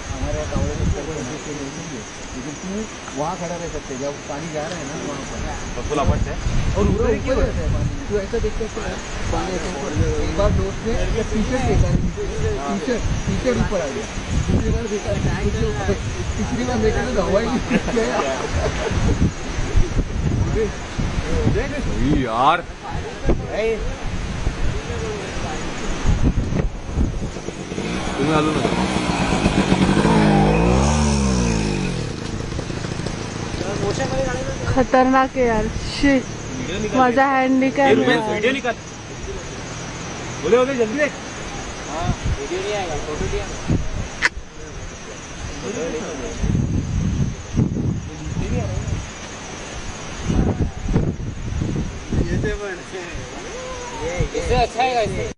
हमारे यहाँ कावड़े के ऊपर लेकिन तुम वहाँ खड़ा रह सकते जब पानी जा रहा है ना वहाँ पर और ऊपर ऊपर रहता है पानी। तू ऐसा देख सकते है पानी ऐसे ऊपर। एक बार दोस्त ने टी शर्ट देखा, टी शर्ट ऊपर आ गया। दूसरी बार देखा, तीसरी बार देखा तो हवाई यार तुम्हें आलू ना खतरनाक है यार। शिट, माझा हँडिकॅप वीडियो निकाल बोले होते जल्दी देख। हाँ वीडियो नहीं आएगा, फोटो लिया ये इससे अच्छा है।